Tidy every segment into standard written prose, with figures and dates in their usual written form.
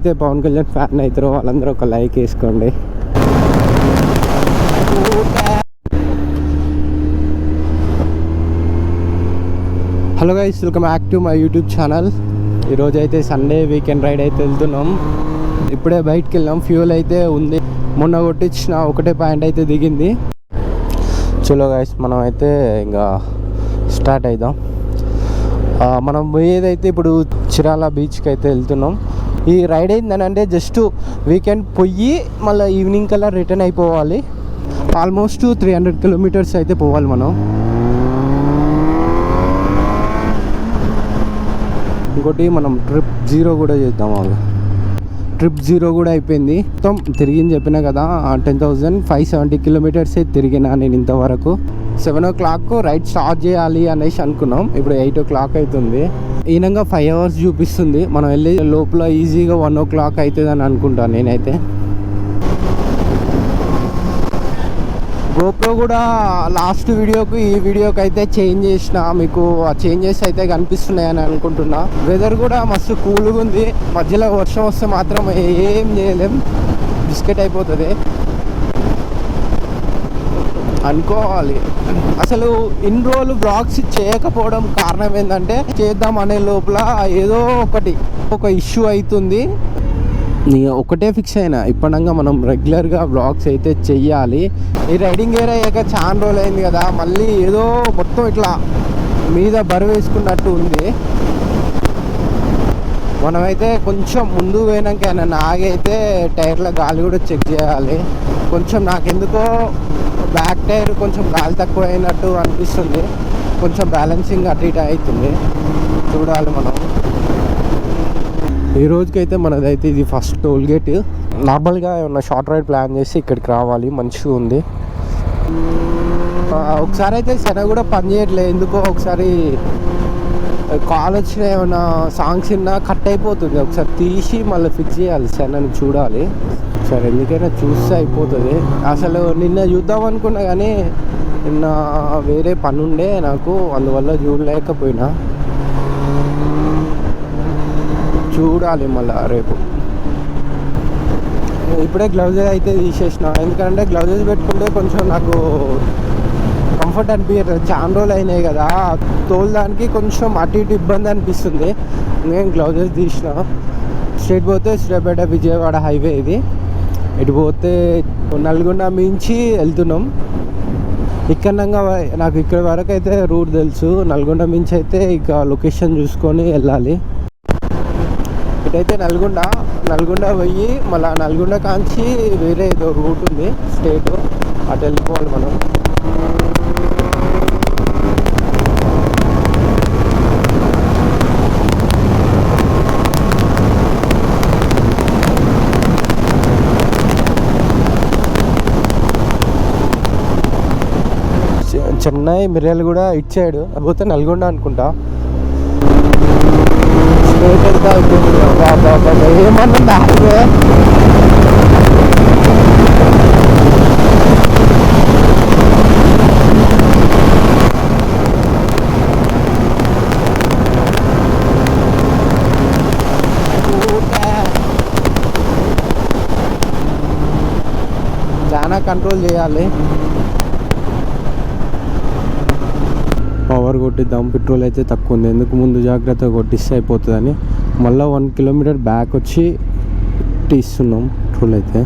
ఎవరైతే పవన్ కళ్యాణ్ ఫ్యాన్ అవుతారో వాళ్ళందరూ ఒక లైక్ వేసుకోండి. Hello guys, welcome back to my YouTube channel. ఈరోజు అయితే సండే వీకెండ్ రైడ్ అయితే వెళ్తున్నాం. ఇప్పుడే బయటికి వెళ్ళాం. ఫ్యూల్ అయితే ఉంది, మొన్న కొట్టించిన ఒకటే పాయింట్ అయితే దిగింది. చలో గైస్, మనం అయితే ఇంకా స్టార్ట్ అవుదాం. మనం పోయేదైతే ఇప్పుడు చిరాల బీచ్కి అయితే వెళ్తున్నాం. ఈ రైడ్ ఏంటంటే జస్ట్ వీకెండ్ పోయి మళ్ళీ ఈవినింగ్ కల్లా రిటర్న్ అయిపోవాలి. ఆల్మోస్ట్ 300 కిలోమీటర్స్ అయితే పోవాలి మనం. ఇంకోటి మనం ట్రిప్ 0 కూడా చేద్దాం. వాళ్ళు ట్రిప్ 0 కూడా అయిపోయింది. మొత్తం తిరిగింది చెప్పినా కదా, 10,570 కిలోమీటర్స్ అయితే తిరిగినా నేను ఇంతవరకు. 7 o'clock రైడ్ స్టార్ట్ చేయాలి అనేసి అనుకున్నాం. ఇప్పుడు 8 o'clock అవుతుంది. ఈయనంగా 5 hours చూపిస్తుంది. మనం వెళ్ళే లోపల ఈజీగా 1 o'clock అవుతుంది అని అనుకుంటాను నేనైతే. గోప్రో కూడా లాస్ట్ వీడియోకి ఈ వీడియోకి అయితే చేంజ్ చేసిన. మీకు ఆ చేంజెస్ అయితే కనిపిస్తున్నాయని అనుకుంటున్నా. వెదర్ కూడా మస్తు కూల్గా ఉంది. మధ్యలో వర్షం వస్తే మాత్రం ఏం చేయలేం, బిస్కెట్ అయిపోతుంది అనుకోవాలి. అసలు ఇన్ని రోజులు బ్లాగ్స్ చేయకపోవడం కారణం ఏంటంటే, చేద్దాం అనే లోపల ఏదో ఒక ఇష్యూ అవుతుంది. ఒకటే ఫిక్స్ అయినా, ఇప్పటిగా మనం రెగ్యులర్గా బ్లాగ్స్ అయితే చెయ్యాలి. ఈ రైడింగ్ గేర్ అయ్యాక చాలా రోజులు అయింది కదా, మళ్ళీ ఏదో మొత్తం ఇట్లా మీద బరువు వేసుకున్నట్టు ఉంది. మనమైతే కొంచెం ముందు పోయినాక ఏమన్నా ఆగైతే టైర్ల గాలి కూడా చెక్ చేయాలి. కొంచెం నాకెందుకో బ్యాక్ టైర్ కొంచెం గాలి తక్కువ అయినట్టు అనిపిస్తుంది. కొంచెం బ్యాలెన్సింగ్ అటు ఇటు అవుతుంది. చూడాలి మనం. ఈ రోజుకైతే మనదైతే ఇది ఫస్ట్ టోల్ గేట్. నార్మల్గా ఏమన్నా షార్ట్ రైడ్ ప్లాన్ చేసి ఇక్కడికి రావాలి, మంచిగా ఉంది. ఒకసారి అయితే శన కూడా పని చేయట్లేదు ఎందుకో. ఒకసారి కాల్ వచ్చిన ఏమైనా సాంగ్స్ విన్నా కట్ అయిపోతుంది. ఒకసారి తీసి మళ్ళీ ఫిక్స్ చేయాలి శనని, చూడాలి ఒకసారి. ఎందుకైనా చూస్తే అయిపోతుంది. అసలు నిన్న చూద్దాం అనుకున్నా కానీ నిన్న వేరే పని ఉండే నాకు, అందువల్ల చూడలేకపోయినా. చూడాలి మళ్ళీ రేపు. ఇప్పుడే గ్లౌజెస్ అయితే తీసేసిన, ఎందుకంటే గ్లౌజెస్ పెట్టుకుంటే కొంచెం నాకు కంఫర్ట్ అనిపించట్లేదు. చాలా రోజులు అయినాయి కదా, తోలడానికి కొంచెం అటు ఇటు ఇబ్బంది అనిపిస్తుంది. నేను గ్లౌజెస్ తీసిన. స్ట్రైట్ పోతే శ్రీపేట విజయవాడ హైవే ఇది. ఇటు పోతే నల్గొండ మించి వెళ్తున్నాం. ఇక్కడగా నాకు ఇక్కడ వరకు అయితే రూట్ తెలుసు. నల్గొండ మించి అయితే ఇక లొకేషన్ చూసుకొని వెళ్ళాలి. ఇటైతే నల్గొండ పోయి మళ్ళీ నల్గొండ కాంచి వేరే ఏదో రూట్ ఉంది స్టేట్, అటు వెళ్ళిపోవాలి మనం. చెన్నై మిర్యాల కూడా ఇటు సైడ్ పోతే నల్గొండ అనుకుంటా. ఏమన్నా హైవే చాలా కంట్రోల్ చేయాలి. పవర్ కొట్టిద్దాం. పెట్రోల్ అయితే తక్కువ ఉంది, ఎందుకు ముందు జాగ్రత్తగా కొట్టిస్తే అయిపోతుందని మళ్ళీ 1 kilometer బ్యాక్ వచ్చి తీస్తున్నాం పెట్రోల్ అయితే.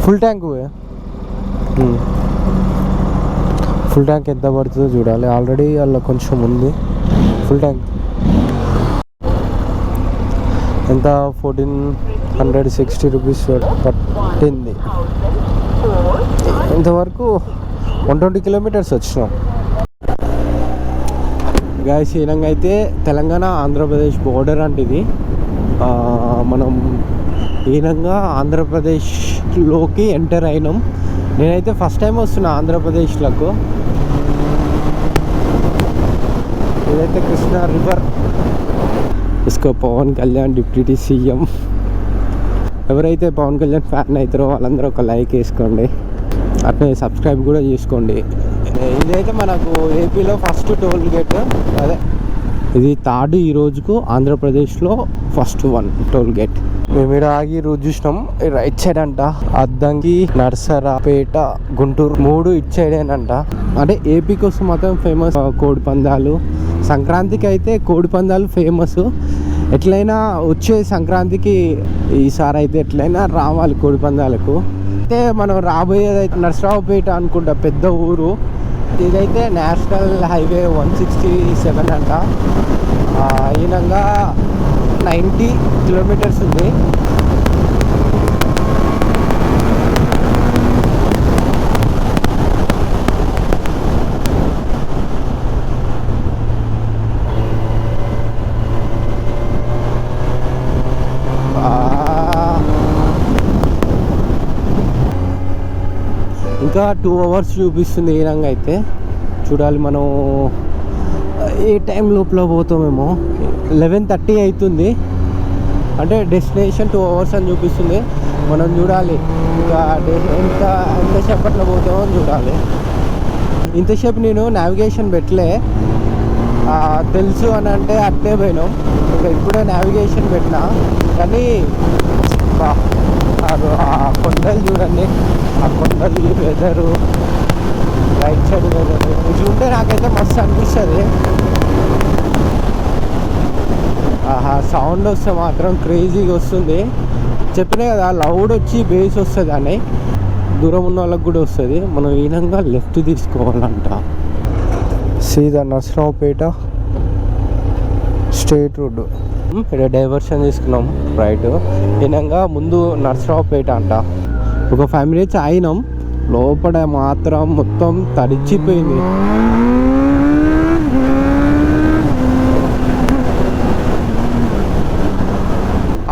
ఫుల్ ట్యాంక్ ఎంత పడుతుందో చూడాలి. ఆల్రెడీ అలా కొంచెం ఉంది. ఫుల్ ట్యాంక్ ఎంత 1460 రూపీస్ పట్టింది. ఇంతవరకు 120 kilometers వచ్చినాం. గాయస్, ఈనంగా అయితే తెలంగాణ ఆంధ్రప్రదేశ్ బోర్డర్ అంటే ఇది. మనం ఈనంగా ఆంధ్రప్రదేశ్లోకి ఎంటర్ అయినాం. నేనైతే ఫస్ట్ టైం వస్తున్నా ఆంధ్రప్రదేశ్లకు. ఇదైతే కృష్ణా రివర్. ఇస్కో పవన్ కళ్యాణ్ డిప్యూటీ సీఎం. ఎవరైతే పవన్ కళ్యాణ్ ఫ్యాన్ అవుతారో వాళ్ళందరూ ఒక లైక్ వేసుకోండి. అట్నే సబ్స్క్రైబ్ కూడా చేసుకోండి. ఇదైతే మనకు ఏపీలో ఫస్ట్ టోల్ గేట్. అదే ఇది థర్డ్ ఈ రోజుకు ఆంధ్రప్రదేశ్లో ఫస్ట్ వన్ టోల్ గేట్. మేము ఇక్కడ ఆగి రోజు చూసినాం. రైట్ సైడ్ అంట అద్దంకి, నర్సరాపేట, గుంటూరు 3 ఇటు సైడేనంట. అంటే ఏపీ కోసం మాత్రం ఫేమస్ కోడి పందాలు. సంక్రాంతికి అయితే కోడి పందాలు ఫేమస్. ఎట్లయినా వచ్చే సంక్రాంతికి ఈసారి అయితే ఎట్లయినా రావాలి కోడి పందాలకు. అయితే మనం రాబోయేది అయితే నర్సరావుపేట అనుకుంటా, పెద్ద ఊరు. ఇదైతే నేషనల్ హైవే 167 అంట. ఈనంగా 90 కిలోమీటర్స్ ఉంది. ఇంకా 2 అవర్స్ చూపిస్తుంది ఈ రంగా. అయితే చూడాలి మనం ఏ టైం లోపల పోతామేమో. 11:30 అవుతుంది. అంటే డెస్టినేషన్ 2 అవర్స్ అని చూపిస్తుంది. మనం చూడాలి ఇంకా ఎంతసేపట్లో పోతామో చూడాలి. ఇంతసేపు నేను నావిగేషన్ పెట్టలే, తెలుసు అని అంటే అట్టే పోయినాం. ఇంకా ఇప్పుడే నావిగేషన్ పెట్టినా కానీ ఆ కొండలు చూడండి, ఆ కొండలు, వెదరు, రైట్ సైడ్ వెదరు చూంటే నాకైతే మస్తు అనిపిస్తుంది. సౌండ్ వస్తే మాత్రం క్రేజీగా వస్తుంది. చెప్పినా కదా లౌడ్ వచ్చి బేస్ వస్తుంది అని. దూరం ఉన్న వాళ్ళకి కూడా వస్తుంది. మనం ఈ విధంగా లెఫ్ట్ తీసుకోవాలంట. సీదా నర్సరావుపేట స్ట్రైట్ రోడ్డు. ఇక్కడ డైవర్షన్ తీసుకున్నాం రైట్. ఈనంగా ముందు నర్సరావుపేట అంట. ఒక 5 minutes అయినాం. లోపల మాత్రం మొత్తం తడిచిపోయింది.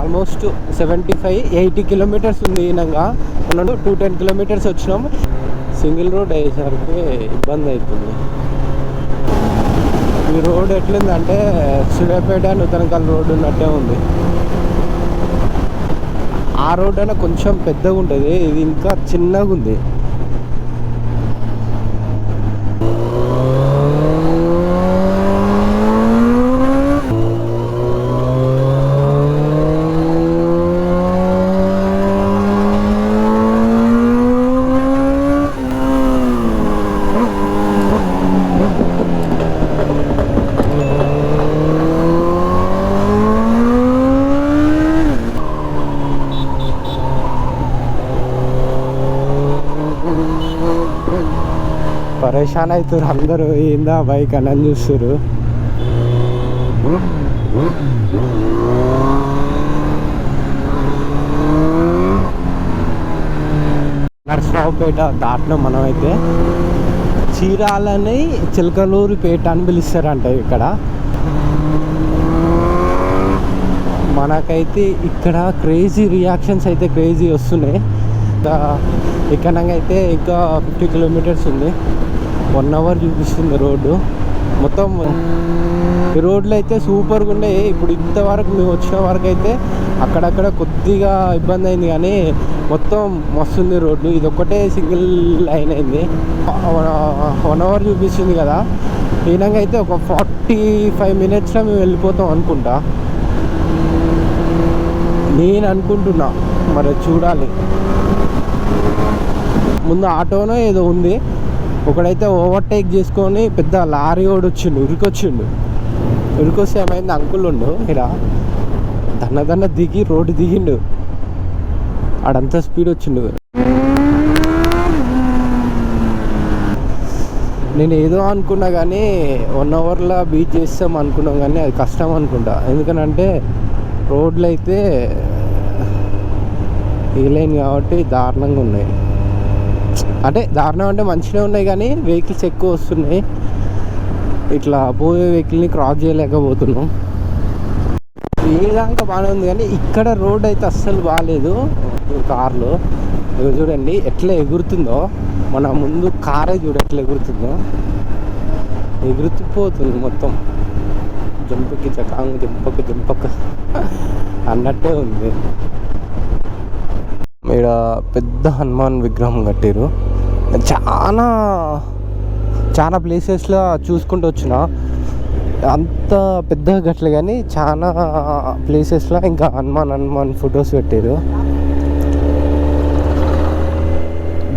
ఆల్మోస్ట్ 75-80 కిలోమీటర్స్ ఉంది. ఈనంగా మనం 210 కిలోమీటర్స్ వచ్చినాం. సింగిల్ రోడ్ అయ్యేసరికి ఇబ్బంది అవుతుంది. ఈ రోడ్ ఎట్లుందంటే సూర్యాపేట నూతనకల్ రోడ్డు ఉన్నట్టే ఉంది. ఆ రోడ్ అయినా కొంచెం పెద్దగా ఉంటుంది, ఇది ఇంకా చిన్నగా ఉంది. పరేషాన్ అవుతారు అందరూ, ఏందా బైక్ అని చూస్తారు. నర్సరావుపేట దాటిన మనం అయితే చీరాలని చిలకలూరిపేట అని పిలుస్తారంట ఇక్కడ. మనకైతే ఇక్కడ క్రేజీ రియాక్షన్స్ అయితే క్రేజీ వస్తున్నాయి. ఇక్కడ అయితే ఇంకా 50 కిలోమీటర్స్ ఉంది. 1 hour చూపిస్తుంది రోడ్డు మొత్తం. ఈ రోడ్లు అయితే సూపర్గా ఉన్నాయి. ఇప్పుడు ఇంతవరకు మేము వచ్చిన వరకు అయితే అక్కడక్కడ కొద్దిగా ఇబ్బంది అయింది, కానీ మొత్తం మస్తుంది రోడ్డు. ఇది ఒక్కటే సింగిల్ లైన్ అయింది. 1 hour చూపిస్తుంది కదా. ఈనంగా అయితే ఒక 45 minutesలో మేము వెళ్ళిపోతాం అనుకుంటా, నేను అనుకుంటున్నా. మరి చూడాలి. ముందు ఆటోనో ఏదో ఉంది, ఒకడైతే ఓవర్టేక్ చేసుకొని పెద్ద లారీ ఓడి ఉరికొస్తే ఏమైంది, అంకుల్ ఉండు ఇక్కడ దన్న దిగి రోడ్డు దిగిండు. ఆడంతా స్పీడ్ వచ్చిండు. నేను ఏదో అనుకున్నా కానీ 1 hourలో బీట్ చేస్తాం అనుకున్నాం, కానీ అది కష్టం అనుకుంటా. ఎందుకనంటే రోడ్లు అయితే వేయలేను కాబట్టి దారుణంగా ఉన్నాయి. అంటే దారుణం అంటే మంచిగా ఉన్నాయి, కానీ వెహికల్స్ ఎక్కువ వస్తున్నాయి. ఇట్లా పోయే వెహికల్ని క్రాస్ చేయలేకపోతున్నాం. ఏదాకా బాగానే ఉంది, కానీ ఇక్కడ రోడ్ అయితే అస్సలు బాగాలేదు. కార్లో చూడండి ఎట్లా ఎగురుతుందో, మన ముందు కారే చూడు ఎట్లా ఎగురుతుందో, ఎగురుతుపోతుంది మొత్తం. జంపకి చకాంగ్ జంపక అన్నట్టే ఉంది. ఇక్కడ పెద్ద హనుమాన్ విగ్రహం కట్టారు. చాలా చాలా ప్లేసెస్లో చూసుకుంటూ వచ్చిన, అంత పెద్దగా గట్ల కానీ చాలా ప్లేసెస్లో ఇంకా హనుమాన్ ఫొటోస్ పెట్టారు.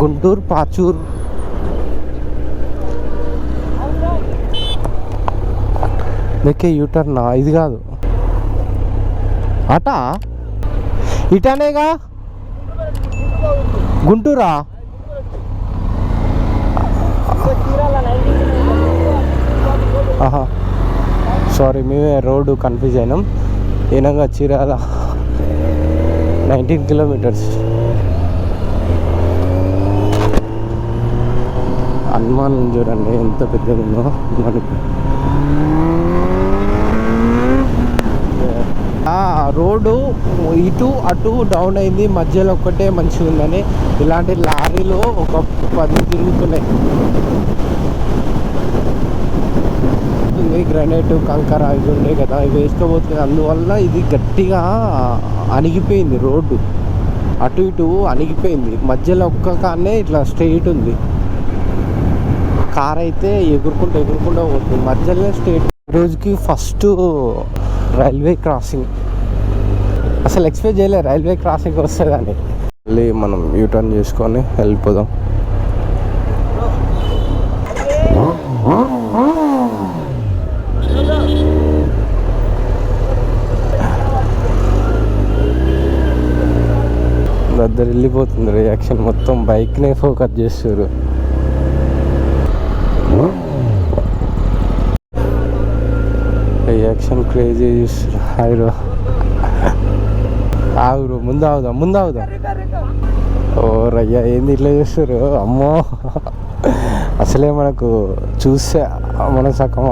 గుంటూరు పాచూర్ మెక్కే యూటర్న్ ఇది కాదు అటా ఇటానేగా గుంటూరా. ఆహా సారీ, మేమే రోడ్డు కన్ఫ్యూజ్ అయినాం. ఏనంగా చీరాల 19 కిలోమీటర్స్. హనుమాన్ చూడండి ఎంత పెద్దగా ఉందో మనకి. రోడ్డు ఇటు అటు డౌన్ అయింది, మధ్యలో ఒక్కటే మంచిగా ఉందని ఇలాంటి లారీలు ఒక 10 తిరుగుతున్నాయి. గ్రానైట్ కంకర ఇవి ఉన్నాయి కదా, ఇవి వేసుకోబోతుంది. అందువల్ల ఇది గట్టిగా అణిగిపోయింది, రోడ్డు అటు ఇటు అణిగిపోయింది. మధ్యలో ఒక్క కానే ఇట్లా స్ట్రెయిట్ ఉంది. కార్ అయితే ఎగురుకుంటూ పోతుంది మధ్యలో స్ట్రెయిట్. రోజుకి ఫస్ట్ రైల్వే క్రాసింగ్, అసలు ఎక్స్పెక్ట్ చేయలే రైల్వే క్రాసింగ్ వస్తుందని. మళ్ళీ మనం యూటర్న్ చేసుకొని వెళ్ళిపోదాం. దగ్గర వెళ్ళిపోతుంది రియాక్షన్, మొత్తం బైక్నే ఫోకస్ చేస్తారు. రియాక్షన్ క్రేజీ చూస్తారు. హైరో ఆగురు, ముందు ఆగుదాం. ఓ రయ్యా ఏంది ఇట్లా చూస్తారు, అమ్మో. అసలే మనకు చూస్తే మనం సగం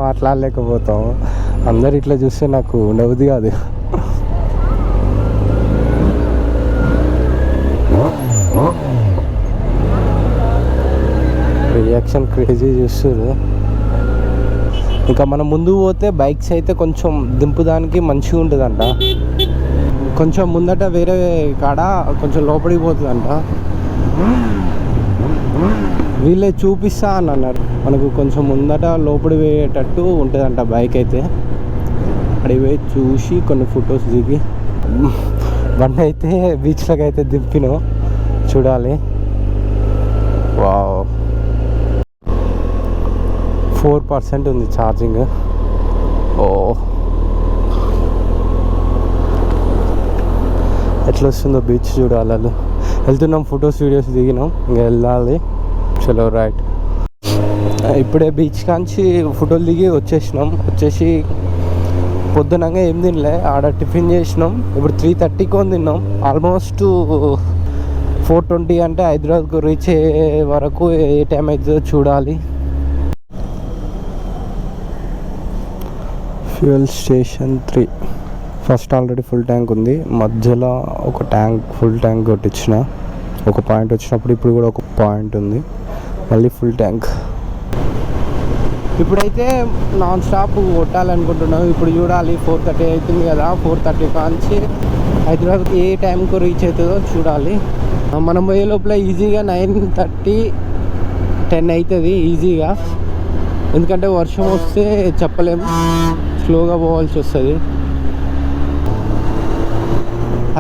మాట్లాడలేకపోతాం. అందరు ఇట్లా చూస్తే నాకు ఉండవుది కాదు. రియాక్షన్ క్రేజీ చూస్తారు. ఇంకా మనం ముందు పోతే బైక్స్ అయితే కొంచెం దింపుదానికి మంచిగా ఉంటుందంట. కొంచెం ముందట వేరే కాడ కొంచెం లోపలికి పోతుందంట. వీళ్ళే చూపిస్తా అని అన్నారు. మనకు కొంచెం ముందట లోపలి పోయేటట్టు ఉంటుందంట బైక్ అయితే. అక్కడికి పోయి చూసి కొన్ని ఫొటోస్ దిగి బండి అయితే బీచ్లోకి అయితే దింపినాం. చూడాలి. వావ్, 4% ఉంది ఛార్జింగ్. ఓ ఎట్లా వస్తుందో బీచ్ చూడాలి. వెళ్తున్నాం, ఫొటోస్ వీడియోస్ దిగినాం, ఇంకా వెళ్ళాలి. చలో రైట్. ఇప్పుడే బీచ్ కాంచి ఫోటోలు దిగి వచ్చేసి పొద్దునంగా ఏం తినలే, ఆడ టిఫిన్ చేసినాం. ఇప్పుడు 3:30కి తిన్నాం. ఆల్మోస్ట్ 4:20 అంటే హైదరాబాద్కు రీచ్ అయ్యే వరకు ఏ టైం అవుతుందో చూడాలి. Fuel station 3 first already full tank ఉంది. మధ్యలో ఒక ఫుల్ ట్యాంక్ కొట్టించిన, ఒక పాయింట్ వచ్చినప్పుడు. ఇప్పుడు కూడా ఒక పాయింట్ ఉంది, మళ్ళీ ఫుల్ ట్యాంక్. ఇప్పుడైతే నాన్ స్టాప్ కొట్టాలనుకుంటున్నాం. ఇప్పుడు చూడాలి, 4:30 అవుతుంది కదా. 4:30 కాంచి హైదరాబాద్కి ఏ టైంకు రీచ్ అవుతుందో చూడాలి. మనం పోయే లోపల ఈజీగా 9:30, 10 అవుతుంది ఈజీగా. ఎందుకంటే వర్షం వస్తే చెప్పలేము, స్లోగా పోవాల్సి వస్తుంది.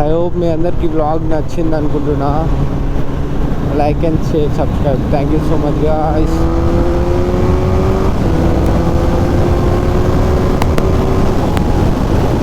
ఐ హోప్ మీ అందరికీ బ్లాగ్ నచ్చింది అనుకుంటున్నా. Like and share, subscribe. Thank you so much guys.